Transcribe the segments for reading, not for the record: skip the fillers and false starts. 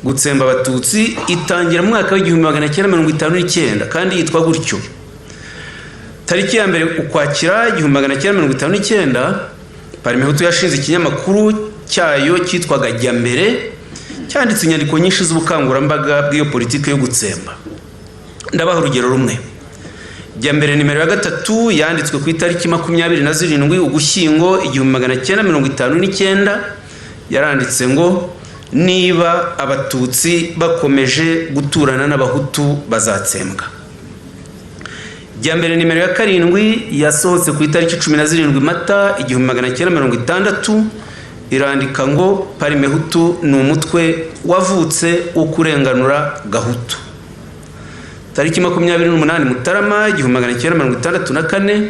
gutsemba abatutsi itangira mu mwaka w'1959 kandi yitwa gutyo. Tariki ya mbere Ukwakira 1959 Parmehutu yashinze ikinyamakuru cyayo cyitwaga Jyambere, cyanditse inyandiko nyinshi z'ubukangurambaga bw'iyo politiki yo gutsemba. Ndabaha urugero rumwe. Jyambere nimero ya 3 yanditswe ku itariki 27 Ugushyingo 1959 yaranditse ngo niba abatutsi bakomeje guturana n'abahutu bazatsembwa. Jyambere nimero ya 7 yasohotse ku itariki 17 Mata 1960 irandika ngo Parmehutu ni umutwe wavutse wo kurenganura gahutu. Tariki 28 Mutarama 1964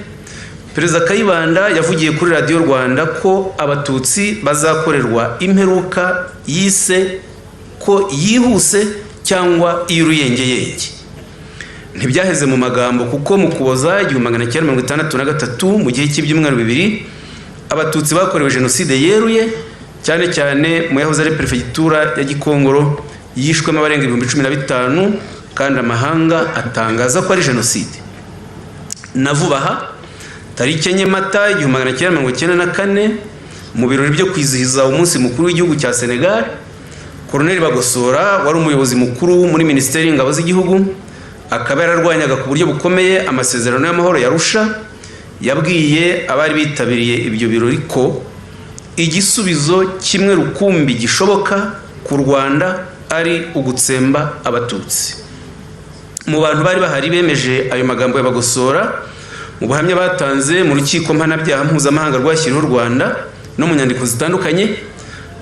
Perezida Kayibanda yavugiye kuri Radio Rwanda ko abatutsi bazakorerwa imperuka yise ko yihuse cyangwa iy'uruyengeyenge. Ntibyaheze mu magambo kuko mu Kuboza 1963 mu gihe cy'ibyumweru bibiri abatutsi bakorewe jenoside yeruye, cyane cyane mu yahoze ari prefectura ya Gikongoro yishwemo abarenga 15,000 kandi amahanga atangaza ko ari jenoside. Navubaha tariki enye Mata 1994 mu birori byo kwizihiza umunsi mukuru w'igihugu cya Senegal, Colonel Bagosora wari umuyobozi mukuru muri Minisiteri y'Ingabo z'Igihugu akaba yararwanyaga ku buryo bukomeye amasezerano y'amahoro ya Arusha, yabwiye abari bitabiriye ibyo birori ko igisubizo kimwe rukumbi gishoboka ku Rwanda ari ugutsemba abatutsi. Mu bantu bari bahari bemeje ayo magambo ya Bagosora mu buhamya batanze mu rukiko mpanabyaha mpuzamahanga rwashyiriweho u Rwanda no mu nyandiko zitandukanye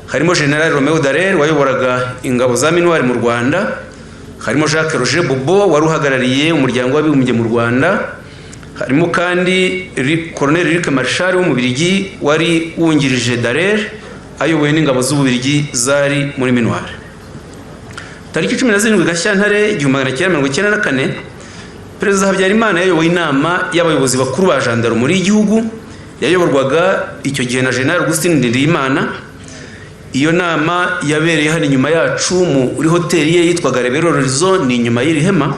harimo General Romeo Dallaire wayoboraga ingabo za Minuar mu Rwanda, harimo Jacques Roger Bobo wari uhagarariye umuryango w'abibumbye mu Rwanda, harimo kandi Colonel Luc Marshal wo mu Bubiligi wari wungirije Dallaire ayoboye n'ingabo z'Ububiligi zari muri Minuar. Tariki 17 Gashyantare 1994 Perezida Habyarimana yayoboye inama y'abayobozi bakuru ba gendarmerie y'igihugu yayoborwaga icyo gihe na General Augustin Ndindiriyimana. Iyo nama yabereye hano inyuma yacu muri hoteli ye yitwaga Rebero Horizon, ni inyuma y'iri hema.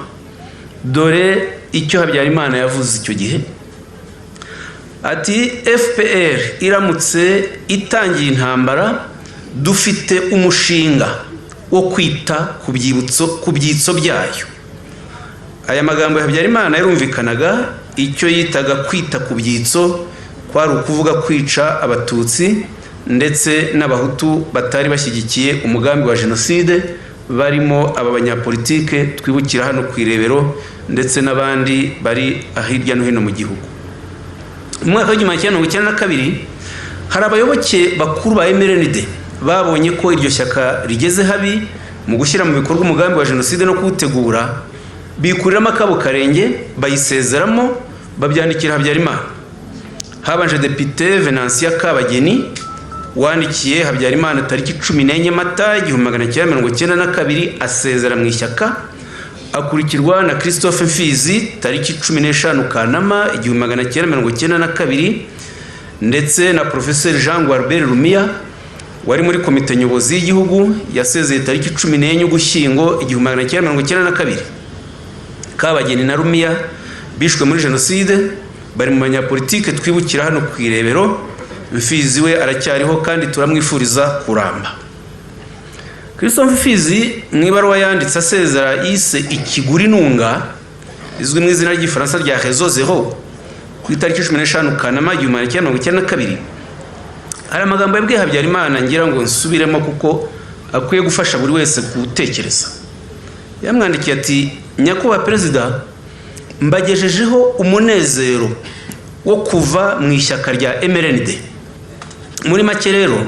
Dore icyo Habyarimana yavuze icyo gihe, ati FPR iramutse itangiye intambara dufite umushinga wo kwita ku byitso byayo. Aya magambo ya Habyarimana yarumvikanaga. Icyo yitaga kwita ku byitso kwari ukuvuga kwica abatutsi ndetse n'abahutu batari bashyigikiye umugambi wa jenoside, barimo aba banyapolitike twibukira hano ku Irebero ndetse n'abandi bari ahirya no hino mu gihugu. Mu mwaka w'1992 hari abayoboke bakuru ba MRND babonye ko iryo shyaka rigeze habi mu gushyira mu bikorwa umugambi wa jenoside no kuwutegura, bikuriramo akabo karenge bayisezeramo babyandikira Habyarimana. Habanje Depite Venantia Kabageni wandikiye Habyarimana tariki 14 Mata 1992 asezera mu ishyaka, akurikirwa na Christophe Mfizi tariki 15 Kanama 1992 ndetse na Professeur Jean Gualbert Rumia wari muri komite nyobozi y'igihugu yasezeye tariki 14 Ugushyingo 1992. Kabageni na Rumia bishwe muri jenoside, bari mu banyapolitike twibukira hano ku Irebero. Mfizi we aracyariho kandi turamwifuriza kuramba. Christophe Mfizi mu ibaruwa yanditse asezera yise Ikigurinunga, izwi mu izina ry'igifaransa rya Réseau Zéro, ku itariki 15 Kanama 1992, hari amagambo yabwiye Habyarimana ngira ngo nsubiremo kuko akwiye gufasha buri wese gutekereza. Yamwandikiye ati: Nyakubahwa Perezida, mbagejejeho umunezero wo kuva mu ishyaka rya MRND. Muri make rero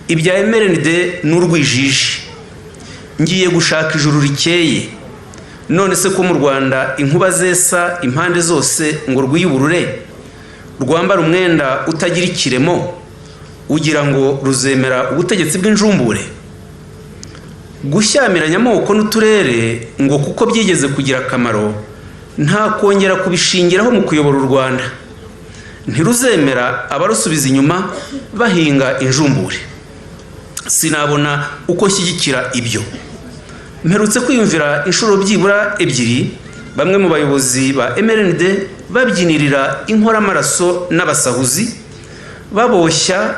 ibya MRND n'urwijiji, ngiye gushaka ijuru rikeye. None se ko mu Rwanda inkuba zesa impande zose ngo rwiyuburure, rwambara umwenda utagira ikiremo, ugira ngo ruzemera ubutegetsi bw'injumbure? Gushyamiranya amoko n'uturere ngo kuko byigeze kugira akamaro, nta kongera kubishingiraho mu kuyobora u Rwanda. Ntiruzemera abarusubiza inyuma bahinga injumbure. sinabona uko nshyigikira ibyo. Mperutse kwiyumvira inshuro byibura ebyiri bamwe mu bayobozi ba MRND babyinirira inkoramaraso n'abasahuzi baboshya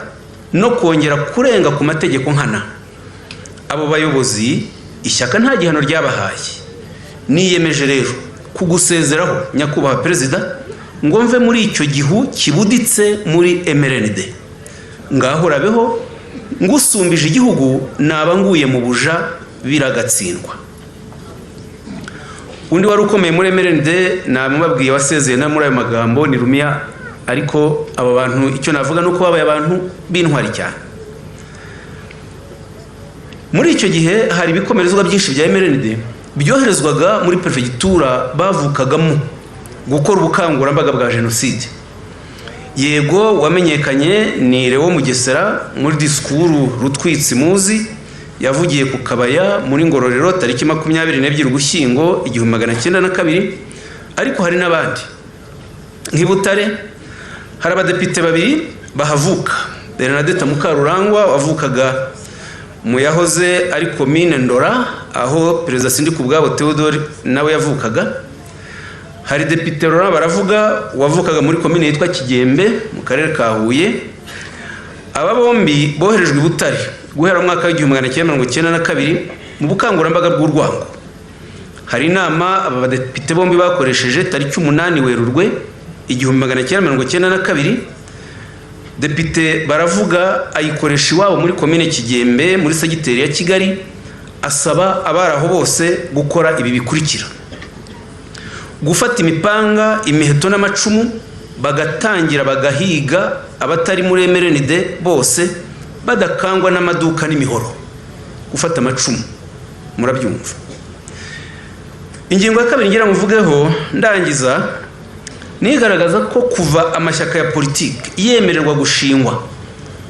no kongera kurenga ku mategeko nkana. Abo bayobozi ishyaka nta gihano ryabahaye. Niyemeje rero kugusezeraho nyakubahwa perezida ngo mve muri icyo gihu kibuditse muri MRND. Ngaho rabeho ngusumbije igihugu nabanguye mu buja biragatsindwa. Undi wari ukomeye muri MRND namubabwiye wasezeye na muri ayo magambo ni Rumia, ariko aba bantu icyo navuga nuko babaye abantu b'intwari cyane. Muri icyo gihe hari ibikomerezwa byinshi bya MRND byoherezwaga muri perefegitura bavukagamo gukora ubukangurambaga bwa jenoside. Yego wamenyekanye ni Leo Mugesera muri disikuru Rutwitsi muzi yavugiye ku Kabaya muri Ngororero tariki 22 Ugushyingo 1902, ariko hari n'abandi nk'Ibutare hari abadepite babiri bahavuka. Bernadette Mukarurangwa wavukaga mu yahoze ari komine Ndora aho perezida Sindikubwabo Theodore nawe yavukaga. Hari depite Laurent Baravuga wavukaga muri komine yitwa Kigembe mu karere ka Huye. Aba bombi boherejwe i Butare guhera mu mwaka wa 1992 mu bukangurambaga bw'urwango. Hari inama aba badepite bombi bakoresheje tariki 8 Werurwe 1992. Depite Baravuga ayikoresha iwabo muri komine Kigembe muri segiteri ya Kigali, asaba abaraho bose gukora ibi bikurikira: gufata imipanga, imiheto n'amacumu bagatangira bagahiga abatari muri MRND bose badakangwa n'amaduka n'imihoro. Gufata amacumu murabyumva. Ingingo ya kabiri ngira muvugeho ndangiza nigaragaza ko kuva amashyaka ya politiki yemererwa gushingwa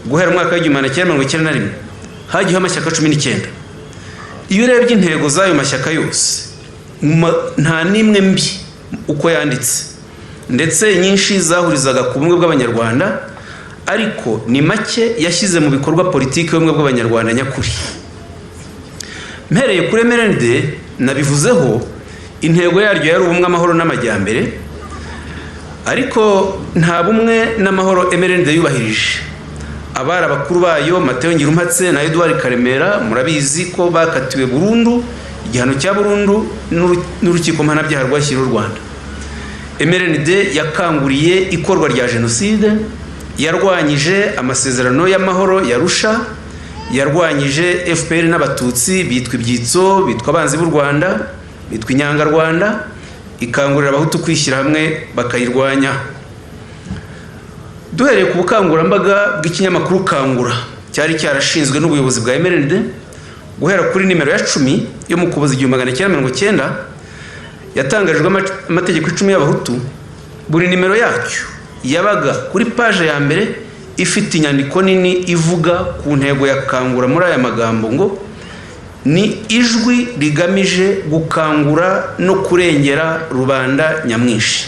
guhera mu mwaka wa 1991 hagiyeho amashyaka 19. Iyo urebye intego z'ayo mashyaka yose nta nimwe mbi uko yanditse, ndetse nyinshi zahurizaga ku bumwe bw'abanyarwanda, ariko ni make yashyize mu bikorwa politiki y'ubumwe bw'abanyarwanda nyakuri. Mpereye kuri MRND nabivuzeho intego yaryo yari ubumwe, amahoro n'amajyambere, ariko nta bumwe n'amahoro MRND yubahirije. Abari abakuru bayo Mateo Ngirumpatse na Edouard Karemera murabizi ko bakatiwe burundu igihano cya burundu n'urukiko mpanabyaha rwashyiriweho u Rwanda. MRND yakanguriye ikorwa rya jenoside, yarwanyije amasezerano y'amahoro yarusha, yarwanyije FPR n'abatutsi bitwa ibyitso, bitwa abanzi b'u Rwanda, bitwa inyangarwanda, ikangurira abahutu kwishyira hamwe bakayirwanya. Duhereye ku bukangurambaga bw'ikinyamakuru Kangura cyari cyarashinzwe n'ubuyobozi bwa MRND guhera kuri nimero ya 10 yo mu Kuboza 1990 yatangajwe amategeko 10 y'abahutu. Buri nimero yacyo yabaga kuri page ya mbere ifite inyandiko nini ivuga ku ntego ya Kangura muri aya magambo ngo ni ijwi rigamije gukangura no kurengera rubanda nyamwinshi.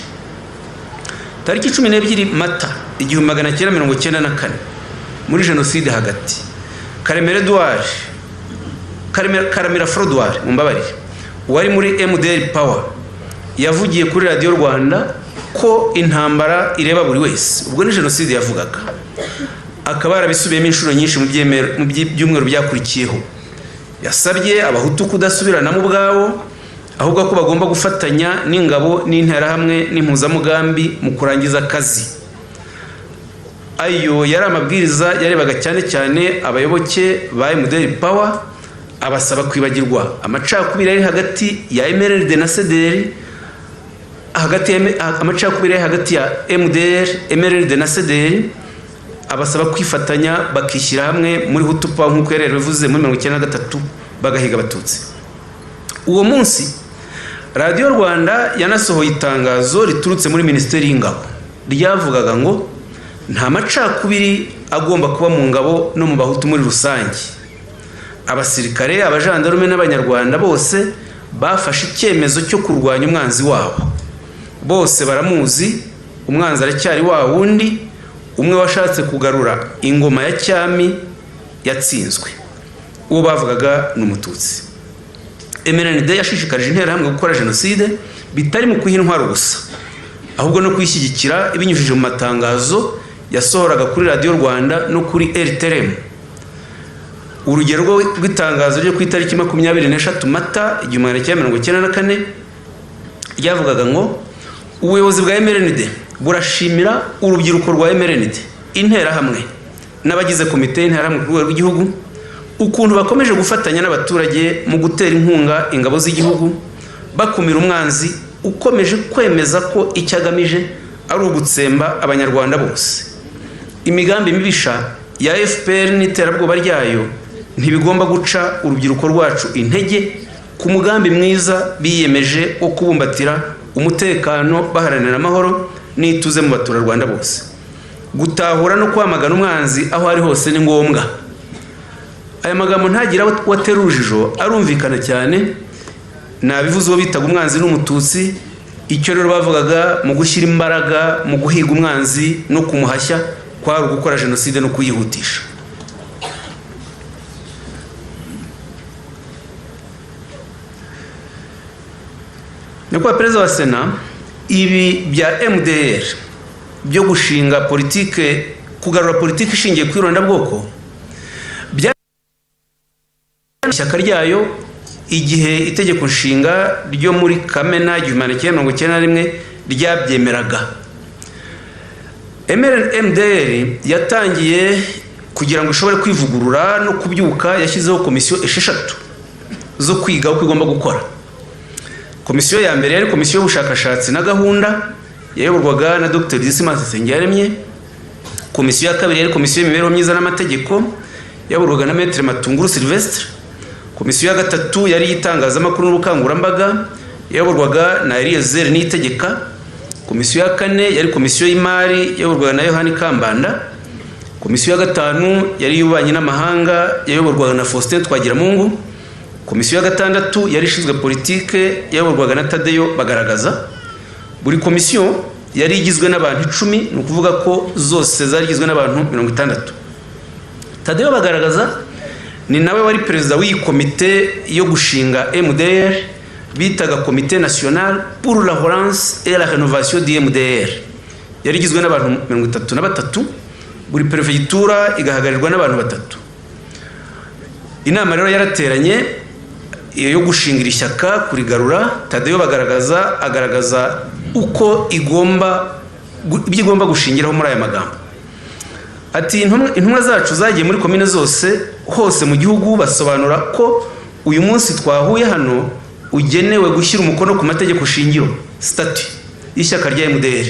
Tariki 12 Mata 1994 muri jenoside hagati, Karamira Frodouard mumbabarire wari muri MDR Power yavugiye kuri Radio Rwanda ko intambara ireba buri wese. Ubwo ni jenoside yavugaga, akaba yarabisubiyemo inshuro nyinshi mu byumweru byakurikiyeho. Yasabye abahutu kudasubirana mu bwabo, ahubwo ko bagomba gufatanya n'ingabo n'interahamwe n'impuzamugambi mu kurangiza akazi. Ayo yari amabwiriza yarebaga cyane cyane abayoboke ba MDR Power, abasaba kwibagirwa amacakubiri ari hagati ya MRND na CDR, amacakubiri ari hagati ya MRND na CDR, abasaba kwifatanya bakishyira hamwe muri Hutu Power nk'uko yari bivuze muri 1993 bagahiga abatutsi. Uwo munsi Radio Rwanda yanasohoye itangazo riturutse muri Minisiteri y'Ingabo ryavugaga ngo nta macakubiri agomba kuba mu ngabo no mu bahutu muri rusange. Abasirikare, abajandarume n'abanyarwanda bose bafashe icyemezo cyo kurwanya umwanzi wabo. Bose baramuzi, umwanzi aracyari wa wundi, umwe washatse kugarura ingoma ya cyami yatsinzwe. uwo bavugaga n'umututsi. MRND yashishikarije interahamwe gukora jenoside bitari mu kwiha intwaro gusa, ahubwo no kwishyigikira ibinyujije mu matangazo yasohoraga kuri Radio Rwanda no kuri RTRM. Urugero rw'itangazo ryo ku itariki 23 Mata 1994 ryavugaga ngo ubuyobozi bwa MRND burashimira urubyiruko rwa MRND, interahamwe n'abagize komite y'interahamwe ku rwego rw'igihugu ukuntu bakomeje gufatanya n'abaturage mu gutera inkunga ingabo z'igihugu bakumira umwanzi ukomeje kwemeza ko icyagamije ari ugutsemba abanyarwanda bose. Imigambi mibisha ya FPR n'iterabwoba ryayo ntibigomba guca urubyiruko rwacu intege ku mugambi mwiza biyemeje wo kubumbatira umutekano baharanira amahoro n'ituze mu baturarwanda bose. Gutahura no kwamagana umwanzi aho ari hose ni ngombwa. Aya magambo ntagira watera urujijo, arumvikana cyane. Nabivuze uwo bitaga umwanzi n'umututsi, icyo rero bavugaga mu gushyira imbaraga mu guhiga umwanzi no kumuhashya kwari ugukora jenoside no kuyihutisha. Nyakubahwa Perezida wa Sena, ibi bya MDR byo gushinga politike, kugarura politike ishingiye ku irondabwoko bya ishyaka ryayo igihe itegeko nshinga ryo muri Kamena 1991 ryabyemeraga. MDR yatangiye kugira ngo ishobore kwivugurura no kubyuka, yashyizeho komisiyo 6 zo kwiga uko igomba gukora. Komisiyo ya mbere yari komisiyo y'ubushakashatsi na gahunda yayoborwaga na Dr. Dismas Nsengiyaremye. Komisiyo ya kabiri yari komisiyo y'imibereho myiza n'amategeko yayoborwaga na Maître Matunguru Sylvestre. Komisiyo ya gatatu yari itangazamakuru n'ubukangurambaga yayoborwaga na Eliezer Niyitegeka. Komisiyo ya kane yari komisiyo y'imari yayoborwaga na Yohani Kambanda. Komisiyo ya gatanu yari y'ububanyi n'amahanga yayoborwaga na Faustin Twagiramungu. Komisiyo ya gatandatu yari ishinzwe politike yayoborwaga na Tadeyo Bagaragaza. Buri komisiyo yari igizwe n'abantu 10, ni ukuvuga ko zose zari igizwe n'abantu 60. Tadeyo Bagaragaza ni nawe wari perezida w'iyi komite yo gushinga MDR bitaga Comité National pour la Relance et la Rénovation du MDR. Yari igizwe n'abantu 33, buri prefectura igahagarirwa n'abantu 3. Inama rero yarateranye yo gushingira ishyaka kurigarura. Tadeyo Bagaragaza agaragaza uko igomba gushingiraho muri aya magambo. Ati intumwa zacu zagiye muri komine zose hose mu gihugu basobanura ko uyu munsi twahuye hano ugenewe gushyira umukono ku mategeko shingiro statut y'ishyaka rya MDR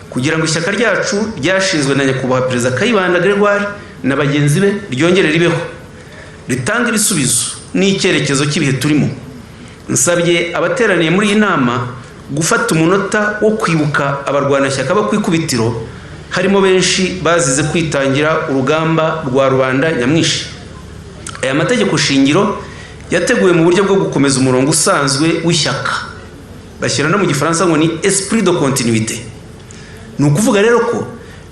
kugira ngo ishyaka ryacu ryashinzwe na Nyakubahwa Perezida Kayibanda Gregoire na bagenzi be ryongere ribeho, ritanga ibisubizo n'icyerekezo cy'ibihe turimo. Nsabye abateraniye muri iyi nama gufata umunota wo kwibuka abarwanashyaka bo kwikubitiro, harimo benshi bazize kwitangira urugamba rwa rubanda nyamwinshi. Aya mategeko shingiro yateguwe mu buryo bwo gukomeza umurongo usanzwe w'ishyaka, bashyira no mu gifaransa ngo ni esprit de continuité. Ni ukuvuga rero ko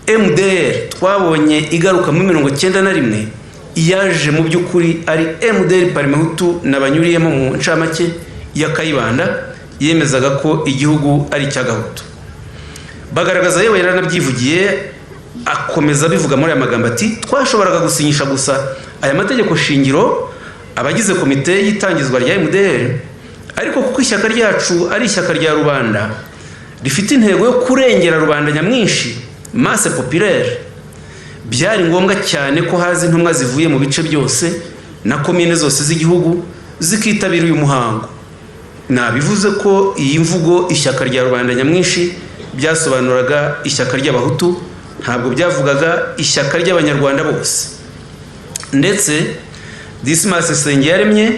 MDR twabonye igaruka mu 1991 yaje mu by'ukuri ari MDR Parimehutu n'abanyuriyemo mu ncamake ya Kayibanda yemezaga ko igihugu ari cy'agahutu. Bagaragaza yewe yaranabyivugiye akomeza bivuga muri aya magambo ati twashoboraga gusinyisha gusa aya mategeko shingiro abagize komite y'itangizwa rya MDR, ariko kuko ishyaka ryacu ari ishyaka rya rubanda rifite intego yo kurengera rubanda nyamwinshi masse populaire, byari ngombwa cyane ko haza intumwa zivuye mu bice byose na komine zose z'igihugu zikitabira uyu muhango. Nabivuze ko iyi mvugo ishyaka rya rubanda nyamwinshi byasobanuraga ishyaka ry'abahutu, ntabwo byavugaga ishyaka ry'abanyarwanda bose. Ndetse Dismas Nsengiyaremye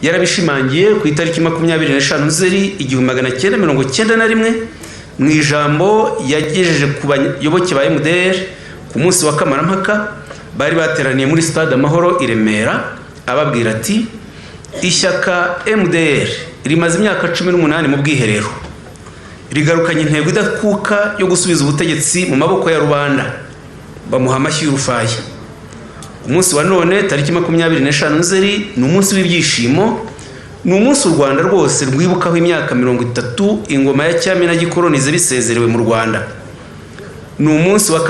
yarabishimangiye ku itariki 25 Nzeri 1991 mu ijambo yagejeje ku bayoboke ba MDR ku munsi wa kamarampaka bari bateraniye muri Stade Amahoro i Remera, ababwira ati ishyaka MDR rimaze imyaka 18 mu bwiherero, rigarukanye intego idakuka yo gusubiza ubutegetsi mu maboko ya rubanda. Bamuha amashyi y'urufaya. umunsi wa none tariki 25 Nzeri ni umunsi w'ibyishimo, ni umunsi u Rwanda rwose rwibukaho imyaka 30 ingoma ya cyami na gikolonize bisezerewe mu Rwanda. Ni umunsi wa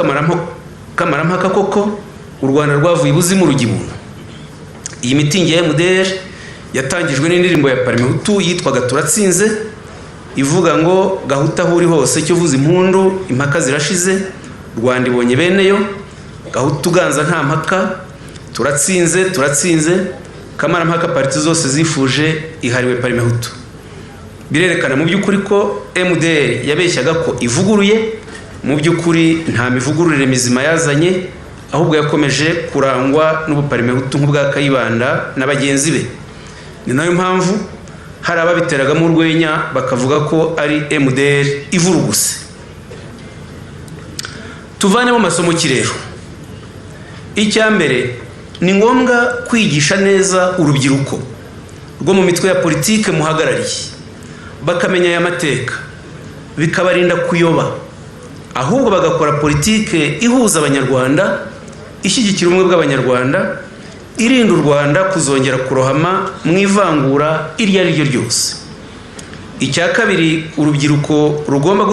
kamarampaka koko u Rwanda rwavuye ibuzimu rugibuna. Iyi mitingi ya MDR yatangijwe n'indirimbo ya Parmehutu yitwaga Turatsinze, ivuga ngo gahuta aho uri hose cyo vuza impundu, impaka zirashize, Rwanda ibonye beneyo, gahuta uganza nta mpaka, turatsinze turatsinze, kamarampaka parti zose zifuje ihariwe Parmehutu. Birerekana mu by'ukuri ko MDR yabeshyaga ko ivuguruye, mu by'ukuri nta mivugururire mizima yazanye, ahubwo yakomeje kurangwa n'ubuparmehutu nk'ubwa Kayibanda na bagenzi be. Ni nayo mpamvu hari ababiteragamo urwenya bakavuga ko ari MDR ivuruguse. Tuvanemo amasomo kirero. Icyambere ni ngombwa kwigisha neza urubyiruko rwo mu mitwe ya politike muhagarariye, bakamenya aya mateka, bikabarinda kuyoba, ahubwo bagakora politike ihuza abanyarwanda, ishyigikira ubumwe bw'abanyarwanda, irinda u Rwanda kuzongera kurohama mu ivangura iryo ari ryo ryose. Icya kabiri, urubyiruko rugomba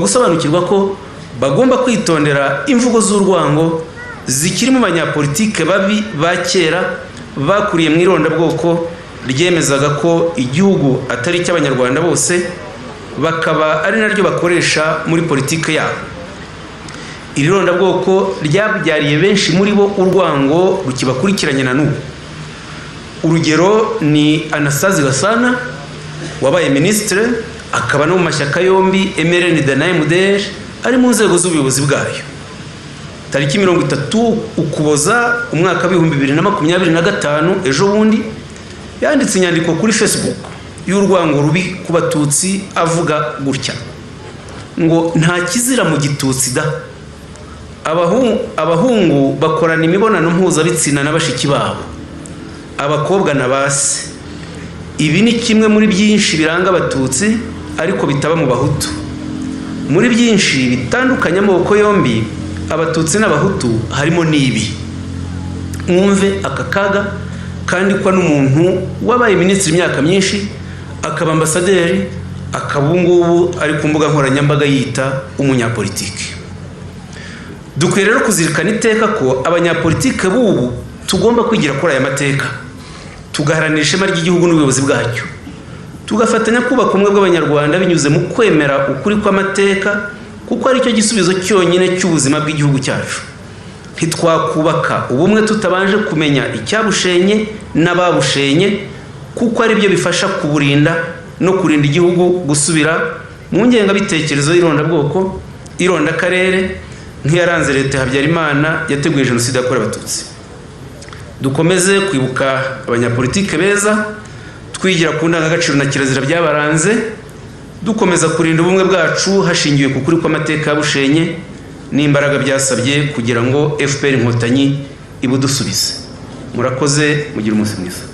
gusobanukirwa ko bagomba kwitondera imvugo z'urwango zikiri mu banyapolitike babi ba kera bakuriye mu irondabwoko ryemezaga ko igihugu atari cy'abanyarwanda bose, bakaba ari naryo bakoresha muri politike yabo. Iri rondabwoko ryabyariye benshi muri bo urwango rukibakurikiranye na n'ubu. Urugero ni Anastase Gasana wabaye ministre, akaba no mu mashyaka yombi MRND na MDR, ari mu nzego z'ubuyobozi bwayo. Tariki 30 Ukuboza umwaka wa 2025 ejo bundi yanditse inyandiko kuri Facebook y'urwango rubi ku Batutsi, avuga gutya ngo nta kizira mu Gitutsi da, abahungu bakorana imibonano mpuzabitsina na bashiki babo, abakobwa na base. Ibi ni kimwe muri byinshi biranga Abatutsi ariko bitaba mu Bahutu. Muri byinshi bitandukanye amoko yombi, Abatutsi n'Abahutu harimo n'ibi. Mwumve aka kaga kandi kwa n'umuntu wabaye minisitiri imyaka myinshi, akaba ambasaderi, akaba ngubu ari ku mbuga nkoranyambaga yita umunyapolitike. Dukwiye rero kuzirikana iteka ko abanyapolitike b'ubu tugomba kwigira kuri aya mateka, tugaharanira ishema ry'igihugu n'ubuyobozi bwacyo, tugafatanya kubaka ubumwe bw'abanyarwanda binyuze mu kwemera ukuri kw'amateka, kuko ari cyo gisubizo cyonyine cy'ubuzima bw'igihugu cyacu. Ntitwakubaka ubumwe tutabanje kumenya icyabushenye n'ababushenye, kuko ari byo bifasha kuburinda no kurinda igihugu gusubira mu ngengabitekerezo y'irondabwoko, irondakarere nk'iyaranze leta ya Habyarimana yateguye jenoside yakorewe Abatutsi. Dukomeze kwibuka abanyapolitike beza, twigira ku ndangagaciro na kirazira byabaranze, dukomeza kurinda ubumwe bwacu hashingiwe ku kuri kw'amateka yabushenye n'imbaraga byasabye kugira ngo FPR Inkotanyi ibudusubize. Murakoze, mugira umunsi mwiza.